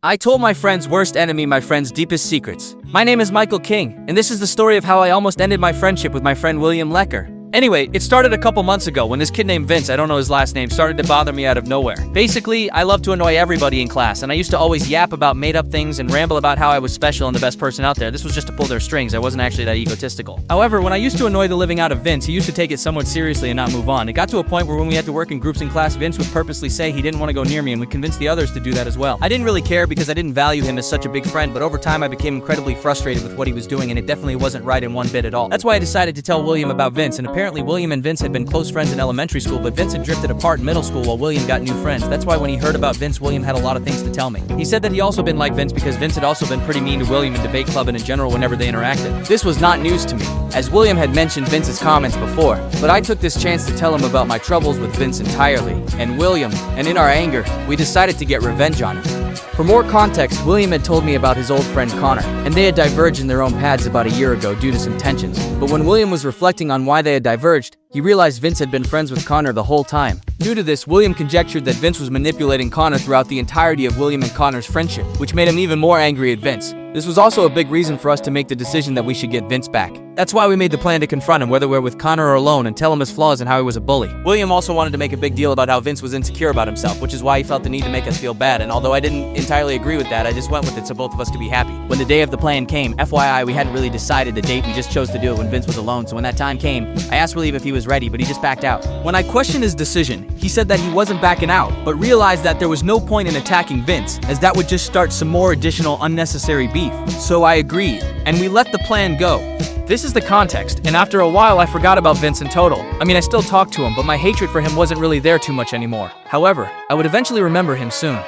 I told my friend's worst enemy my friend's deepest secrets. My name is Michael King, and this is the story of how I almost ended my friendship with my friend William Lecker. Anyway, it started a couple months ago when this kid named Vince, I don't know his last name, started to bother me out of nowhere. Basically, I love to annoy everybody in class, and I used to always yap about made-up things and ramble about how I was special and the best person out there. This was just to pull their strings. I wasn't actually that egotistical. However, when I used to annoy the living out of Vince, he used to take it somewhat seriously and not move on. It got to a point where when we had to work in groups in class, Vince would purposely say he didn't want to go near me and would convince the others to do that as well. I didn't really care because I didn't value him as such a big friend, but over time I became incredibly frustrated with what he was doing, and it definitely wasn't right in one bit at all. That's why I decided to tell William about Vince, and apparently William and Vince had been close friends in elementary school, but Vince had drifted apart in middle school while William got new friends. That's why when he heard about Vince, William had a lot of things to tell me. He said that he also been like Vince because Vince had also been pretty mean to William in debate club and in general whenever they interacted. This was not news to me, as William had mentioned Vince's comments before, but I took this chance to tell him about my troubles with Vince entirely, and William, and in our anger, we decided to get revenge on him. For more context, William had told me about his old friend Connor, and they had diverged in their own paths about a year ago due to some tensions. But when William was reflecting on why they had diverged, he realized Vince had been friends with Connor the whole time. Due to this, William conjectured that Vince was manipulating Connor throughout the entirety of William and Connor's friendship, which made him even more angry at Vince. This was also a big reason for us to make the decision that we should get Vince back. That's why we made the plan to confront him, whether we're with Connor or alone, and tell him his flaws and how he was a bully. William also wanted to make a big deal about how Vince was insecure about himself, which is why he felt the need to make us feel bad, and although I didn't entirely agree with that, I just went with it so both of us could be happy. When the day of the plan came, FYI, we hadn't really decided the date, we just chose to do it when Vince was alone, so when that time came, I asked William if he was ready, but he just backed out. When I questioned his decision, he said that he wasn't backing out, but realized that there was no point in attacking Vince, as that would just start some more additional unnecessary beef. So I agreed, and we let the plan go. This is the context, and after a while I forgot about Vince in total. I mean, I still talked to him, but my hatred for him wasn't really there too much anymore. However, I would eventually remember him soon.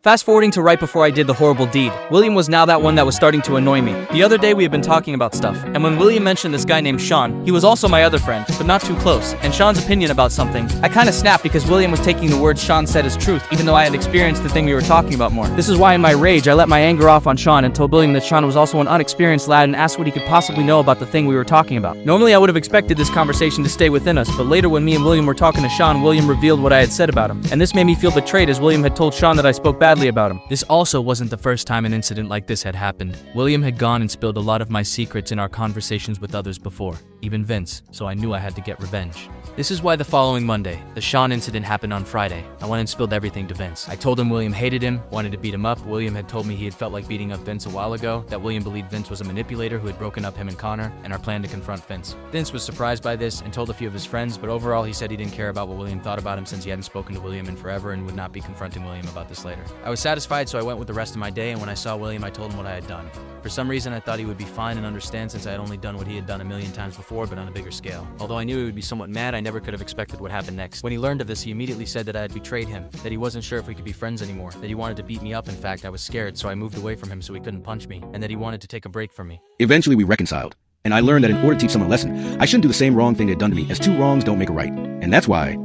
Fast forwarding to right before I did the horrible deed, William was now that one that was starting to annoy me. The other day we had been talking about stuff, and when William mentioned this guy named Sean, he was also my other friend, but not too close, and Sean's opinion about something, I kinda snapped because William was taking the words Sean said as truth, even though I had experienced the thing we were talking about more. This is why in my rage, I let my anger off on Sean and told William that Sean was also an unexperienced lad and asked what he could possibly know about the thing we were talking about. Normally I would have expected this conversation to stay within us, but later when me and William were talking to Sean, William revealed what I had said about him, and this made me feel betrayed as William had told Sean that I spoke badly about him. This also wasn't the first time an incident like this had happened. William had gone and spilled a lot of my secrets in our conversations with others before, even Vince, so I knew I had to get revenge. This is why the following Monday, the Sean incident happened on Friday. I went and spilled everything to Vince. I told him William hated him, wanted to beat him up. William had told me he had felt like beating up Vince a while ago, that William believed Vince was a manipulator who had broken up him and Connor, and our plan to confront Vince. Vince was surprised by this and told a few of his friends, but overall he said he didn't care about what William thought about him since he hadn't spoken to William in forever and would not be confronting William about this later. I was satisfied, so I went with the rest of my day, and when I saw William I told him what I had done. For some reason I thought he would be fine and understand since I had only done what he had done a million times before, but on a bigger scale. Although I knew he would be somewhat mad, I never could have expected what happened next. When he learned of this, he immediately said that I had betrayed him, that he wasn't sure if we could be friends anymore, that he wanted to beat me up. In fact, I was scared, so I moved away from him so he couldn't punch me, and that he wanted to take a break from me. Eventually we reconciled, and I learned that in order to teach someone a lesson, I shouldn't do the same wrong thing they'd done to me, as two wrongs don't make a right. And that's why